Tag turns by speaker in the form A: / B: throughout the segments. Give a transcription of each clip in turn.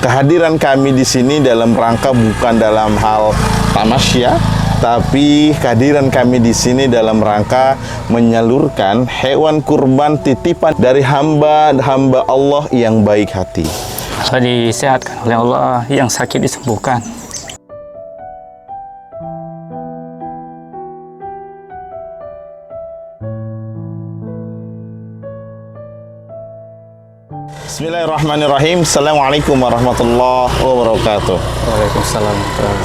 A: Kehadiran kami di sini dalam rangka bukan dalam hal tamasya, tapi kehadiran kami di sini dalam rangka menyalurkan hewan kurban titipan dari hamba-hamba Allah yang baik hati.
B: Disehatkan oleh Allah, yang sakit disembuhkan.
A: Bismillahirrahmanirrahim. Assalamualaikum warahmatullahi wabarakatuh.
B: Waalaikumsalam.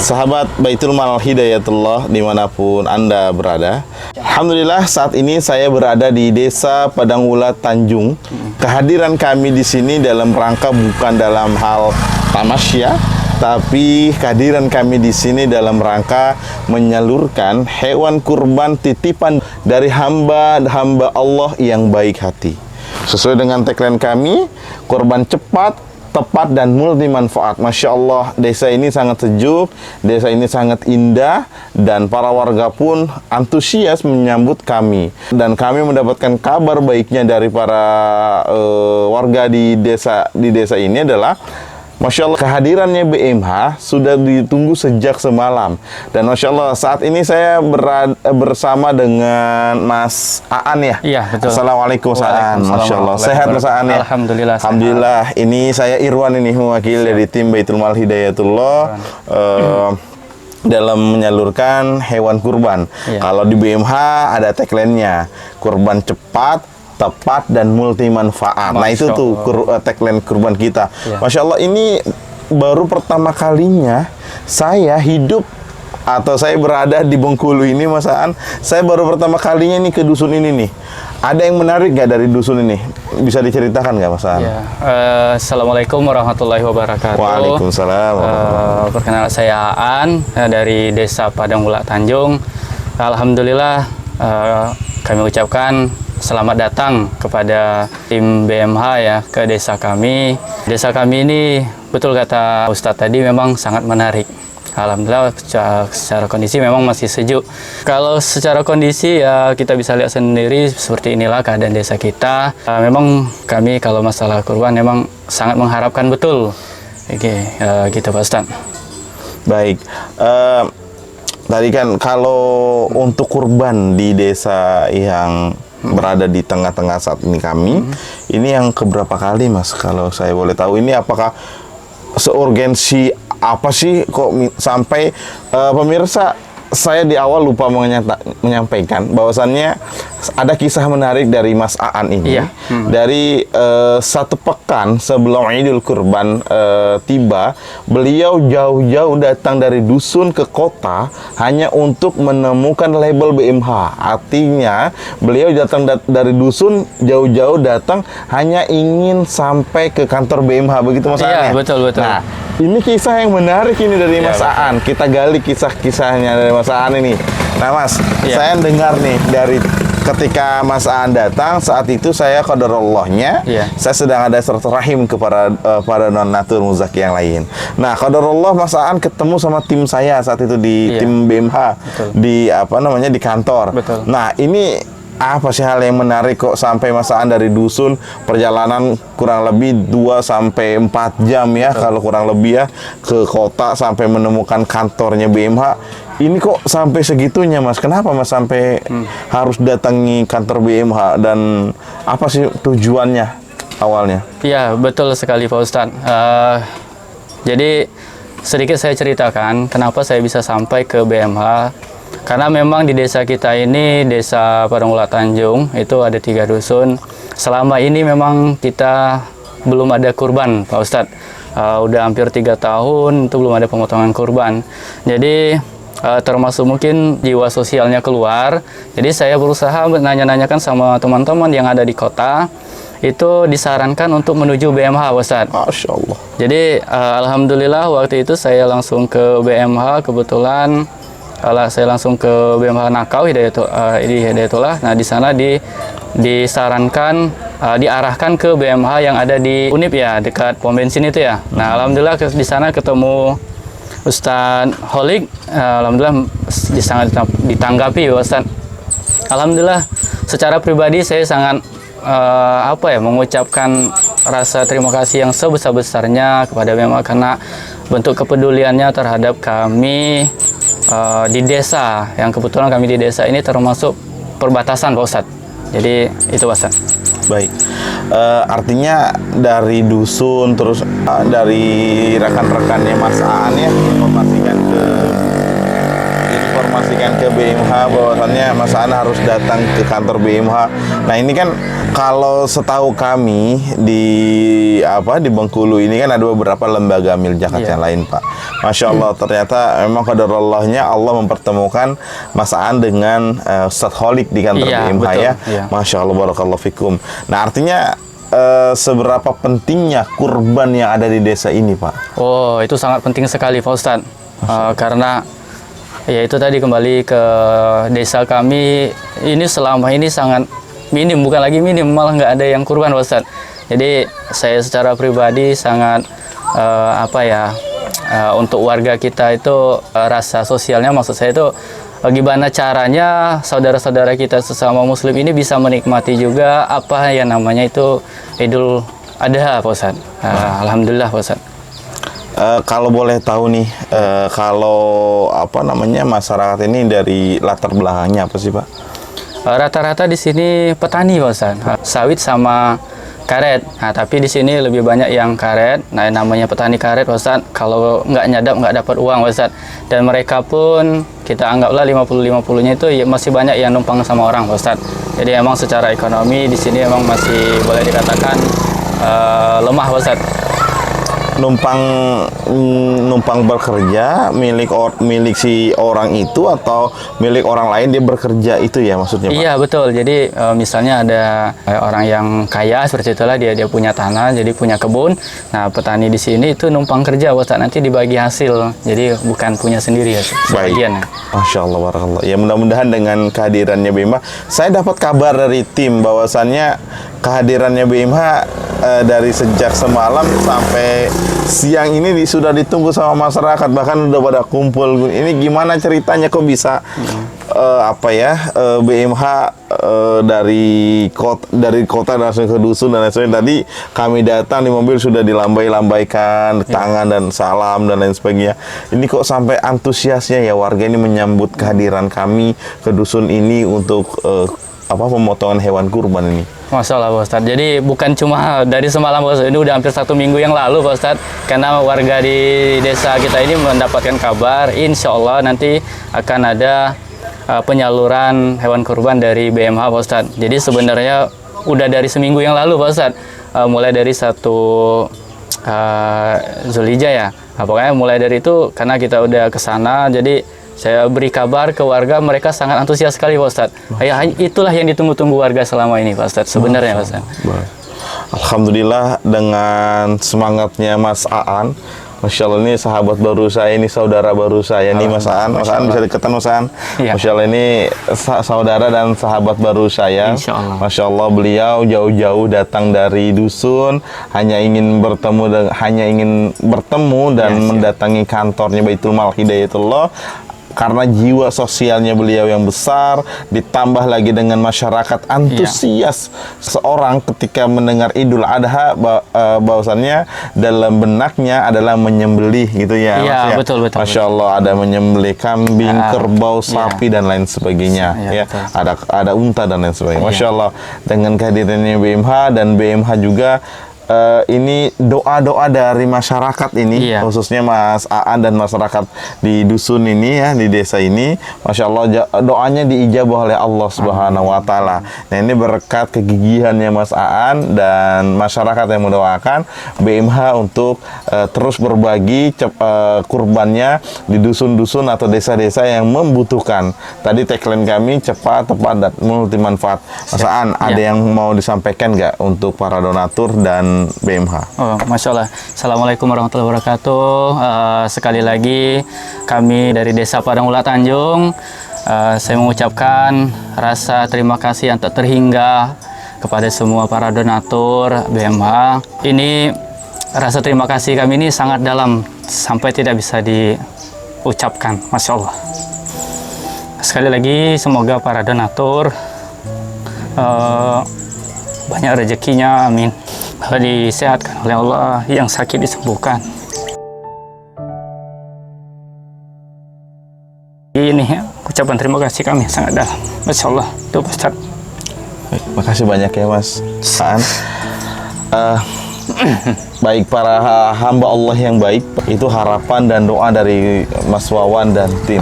A: Sahabat Baitul Mal Hidayatullah dimanapun Anda berada, alhamdulillah saat ini saya berada di Desa Padangula Tanjung. Kehadiran kami di sini dalam rangka bukan dalam hal tamasya, tapi kehadiran kami di sini dalam rangka menyalurkan hewan kurban titipan dari hamba-hamba Allah yang baik hati. Sesuai dengan tagline kami, kurban cepat, tepat, dan multi manfaat. Masya Allah, desa ini sangat sejuk, desa ini sangat indah, dan para warga pun antusias menyambut kami. Dan kami mendapatkan kabar baiknya dari para warga di desa ini adalah, Masya Allah, kehadirannya BMH sudah ditunggu sejak semalam. Dan Masya Allah, saat ini saya bersama dengan Mas Aan ya?
B: Iya, betul.
A: Assalamualaikum Mas Aan. Masya Allah, sehat Mas Aan ya?
B: Alhamdulillah.
A: Alhamdulillah. Ini saya Irwan ini, mewakili dari tim Baitul Mal Hidayatullah dalam menyalurkan hewan kurban.
B: Iya.
A: Kalau di BMH ada tagline-nya, kurban cepat, tepat, dan multi manfaat. Nah itu tuh tagline kurban kita.
B: Ya.
A: Masya Allah, ini baru pertama kalinya saya hidup atau saya berada di Bengkulu ini, Mas Aan. Saya baru pertama kalinya nih ke dusun ini nih. Ada yang menarik nggak dari dusun ini? Bisa diceritakan nggak, Mas Aan?
B: Ya. Assalamualaikum warahmatullahi wabarakatuh.
A: Waalaikumsalam.
B: Perkenalan saya Aan dari Desa Padangula Tanjung. Alhamdulillah, kami ucapkan selamat datang kepada tim BMH ya ke desa kami. Desa kami ini betul kata Ustadz tadi memang sangat menarik. Alhamdulillah secara kondisi memang masih sejuk. Kalau secara kondisi ya kita bisa lihat sendiri seperti inilah keadaan desa kita. Memang kami kalau masalah kurban memang sangat mengharapkan betul. Oke, gitu Pak Ustadz.
A: Baik. Tadi kan kalau untuk kurban di desa yang berada di tengah-tengah saat ini kami, ini yang keberapa kali Mas kalau saya boleh tahu? Ini apakah seurgensi apa sih kok sampai pemirsa, saya di awal lupa menyampaikan bahwasannya ada kisah menarik dari Mas Aan ini.
B: Iya.
A: Dari satu pekan sebelum Idul Kurban tiba, beliau jauh-jauh datang dari dusun ke kota hanya untuk menemukan label BMH. Artinya beliau datang dari dusun jauh-jauh datang hanya ingin sampai ke kantor BMH, begitu Mas Aan?
B: Iya, betul.
A: Nah, ini kisah yang menarik ini dari Mas Aan. Kita gali kisah-kisahnya dari Mas Aan ini. Nah Mas, saya dengar nih dari ketika Mas Aan datang, saat itu saya qadarallahnya, saya sedang ada silaturahim kepada para donatur muzaki yang lain. Nah, qadarullah Mas Aan ketemu sama tim saya saat itu di tim BMH.
B: Betul.
A: Di di kantor.
B: Betul.
A: Nah, ini apa sih hal yang menarik kok sampai Mas Aan dari dusun perjalanan kurang lebih 2-4 jam ya, kalau kurang lebih ya, ke kota sampai menemukan kantornya BMH. Ini kok sampai segitunya Mas? Kenapa Mas sampai harus datangi kantor BMH, dan apa sih tujuannya awalnya?
B: Iya, betul sekali Pak Ustadz. Jadi sedikit saya ceritakan kenapa saya bisa sampai ke BMH. Karena memang di desa kita ini, Desa Padangula Tanjung, itu ada 3 dusun. Selama ini memang kita belum ada kurban, Pak Ustadz. Udah hampir 3 tahun, itu belum ada pemotongan kurban. Jadi, termasuk mungkin jiwa sosialnya keluar. Jadi, saya berusaha menanya-nanyakan sama teman-teman yang ada di kota. Itu disarankan untuk menuju BMH, Pak Ustadz.
A: Masya Allah.
B: Jadi, Alhamdulillah waktu itu saya langsung ke BMH, kebetulan saya langsung ke BMH Nakau Hidayatullah. Nah, di sana disarankan diarahkan ke BMH yang ada di Unip ya, dekat pom bensin itu ya. Nah, alhamdulillah di sana ketemu Ustadz Holik. Alhamdulillah sangat ditanggapi Ustadz. Alhamdulillah secara pribadi saya sangat mengucapkan rasa terima kasih yang sebesar-besarnya kepada BMH karena bentuk kepeduliannya terhadap kami di desa. Yang kebetulan kami di desa ini termasuk perbatasan Pak Ustadz. Jadi itu Pak Ustadz.
A: Baik. Artinya dari dusun terus dari rekan-rekannya Mas Aan ya informasikan ke BMH bahwasannya Mas Aan harus datang ke kantor BMH. Nah, ini kan kalau setahu kami di Bengkulu ini kan ada beberapa lembaga mil zakat yang lain, Pak. Masya Allah, ternyata memang qadarallahnya Allah mempertemukan Mas Aan dengan Ustadz Kholik di kantor BMH
B: betul.
A: ya. Masya Allah, barakallahu fikum. Nah, artinya seberapa pentingnya kurban yang ada di desa ini, Pak?
B: Oh, itu sangat penting sekali Pak Ustadz. Karena ya itu tadi kembali ke desa kami ini selama ini sangat minim, bukan lagi minim, malah nggak ada yang kurban Pak Ustadz. Jadi saya secara pribadi sangat untuk warga kita itu rasa sosialnya, maksud saya itu bagaimana caranya saudara-saudara kita sesama muslim ini bisa menikmati juga apa yang namanya itu Idul Adha Pak Ustadz. Alhamdulillah Pak Ustadz.
A: Kalau boleh tahu nih, masyarakat ini dari latar belakangnya apa sih, Pak?
B: Rata-rata di sini petani Pak Ustadz, sawit sama karet. Nah, tapi di sini lebih banyak yang karet. Nah, namanya petani karet Pak Ustadz, kalau nggak nyadap nggak dapat uang Pak Ustadz. Dan mereka pun kita anggaplah 50-50-nya itu ya masih banyak yang numpang sama orang Pak Ustadz. Jadi emang secara ekonomi di sini emang masih boleh dikatakan lemah Pak Ustadz.
A: Numpang bekerja milik si orang itu atau milik orang lain dia bekerja itu ya maksudnya, Pak?
B: Iya betul. Jadi misalnya ada orang yang kaya seperti itulah, dia punya tanah, jadi punya kebun. Nah, petani di sini itu numpang kerja Ustaz, nanti dibagi hasil. Jadi bukan punya sendiri ya. Sebagian.
A: Masya Allah, barakallah. Ya, mudah-mudahan dengan kehadirannya BMH, saya dapat kabar dari tim bahwasannya kehadirannya BMH dari sejak semalam sampai siang ini sudah ditunggu sama masyarakat, bahkan udah pada kumpul. Ini gimana ceritanya kok bisa BMH dari kota langsung ke dusun dan lain sebagainya. Tadi kami datang di mobil sudah dilambai-lambaikan tangan dan salam dan lain sebagainya. Ini kok sampai antusiasnya ya warga ini menyambut kehadiran kami ke dusun ini untuk pemotongan hewan kurban ini.
B: Masya Allah Pak Ustadz. Jadi bukan cuma dari semalam Pak Ustadz, ini udah hampir 1 minggu yang lalu Pak Ustadz. Karena warga di desa kita ini mendapatkan kabar, insya Allah nanti akan ada penyaluran hewan kurban dari BMH Pak Ustadz. Jadi sebenarnya udah dari seminggu yang lalu Pak Ustadz. Mulai dari 1 Zulhijjah ya. Nah, pokoknya mulai dari itu karena kita udah ke sana, jadi saya beri kabar ke warga, mereka sangat antusias sekali Pak Ustadz. Ya, itulah yang ditunggu-tunggu warga selama ini Pak Ustadz, sebenarnya Pak Ustadz.
A: Alhamdulillah dengan semangatnya Mas Aan. Masya Allah, ini sahabat baru saya, ini saudara baru saya nih Mas Aan. Mas Aan bisa deketan Mas Aan.
B: Ya.
A: Masya Allah, ini saudara dan sahabat baru saya.
B: Insya Allah.
A: Masya Allah, beliau jauh-jauh datang dari dusun hanya ingin bertemu dan mendatangi kantornya Baitul Mal Hidayatullah. Karena jiwa sosialnya beliau yang besar, ditambah lagi dengan masyarakat antusias seorang ketika mendengar Idul Adha, bahwasannya dalam benaknya adalah menyembelih gitu ya.
B: Iya, betul.
A: Masya Allah, ada menyembelih kambing, kerbau, sapi dan lain sebagainya. Ya, ada unta dan lain sebagainya. Masya Allah, dengan kehadirannya BMH dan BMH juga ini doa-doa dari masyarakat ini, khususnya Mas Aan dan masyarakat di dusun ini ya, di desa ini, Masya Allah doanya diijabah oleh Allah Subhanahu Wa Taala. Nah, ini berkat kegigihannya Mas Aan dan masyarakat yang mendoakan BMH untuk terus berbagi kurbannya di dusun-dusun atau desa-desa yang membutuhkan. Tadi tagline kami cepat, tepat, dan multi manfaat. Mas Aan, ada yang mau disampaikan nggak untuk para donatur dan BMH?
B: Oh, Masya Allah. Assalamualaikum warahmatullahi wabarakatuh. Sekali lagi kami dari Desa Padang Ula Tanjung, saya mengucapkan rasa terima kasih yang tak terhingga kepada semua para donatur BMH. Ini rasa terima kasih kami ini sangat dalam sampai tidak bisa diucapkan. Masya Allah. Sekali lagi semoga para donatur banyak rezekinya, amin. disehatkan oleh Allah, yang sakit disembuhkan. Ini ya, ucapan terima kasih kami sangat dalam. Masya Allah, itu Pak Ustaz.
A: Baik, makasih banyak ya Mas Aan. Baik, para hamba Allah yang baik, itu harapan dan doa dari Mas Wawan dan tim.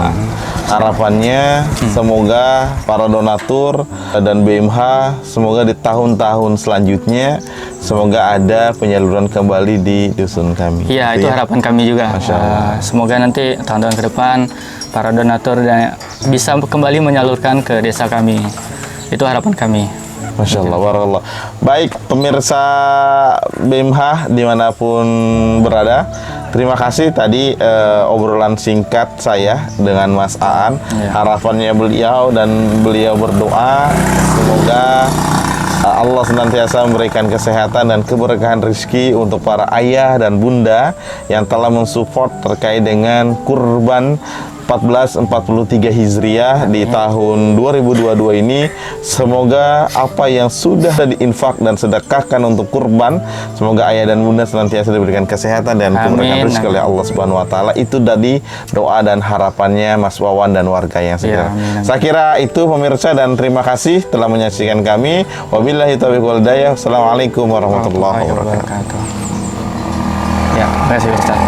A: Harapannya semoga para donatur dan BMH semoga di tahun-tahun selanjutnya semoga ada penyaluran kembali di dusun kami.
B: Iya,
A: Gitu
B: itu
A: ya?
B: harapan kami juga.
A: Masya Allah.
B: Semoga nanti tahun-tahun ke depan para donatur dan bisa kembali menyalurkan ke desa kami. Itu harapan kami.
A: Masya Allah, barakallah. Baik, pemirsa BMH dimanapun berada, terima kasih tadi obrolan singkat saya dengan Mas Aan.
B: Ya.
A: Harapannya beliau dan beliau berdoa semoga Allah senantiasa memberikan kesehatan dan keberkahan rezeki untuk para ayah dan bunda yang telah mensupport terkait dengan kurban 1443 Hijriah di tahun 2022 ini. Semoga apa yang sudah diinfak dan sedekahkan untuk kurban, semoga ayah dan bunda senantiasa diberikan kesehatan dan keberkahan rezeki oleh Allah Subhanahu wa taala. Itu tadi doa dan harapannya Mas Wawan dan warga yang sekitar. Saya kira itu pemirsa, dan terima kasih telah menyaksikan kami. Wabillahi taufiq wal hidayah. Assalamualaikum warahmatullahi wabarakatuh.
B: Ya, terima kasih Ustaz.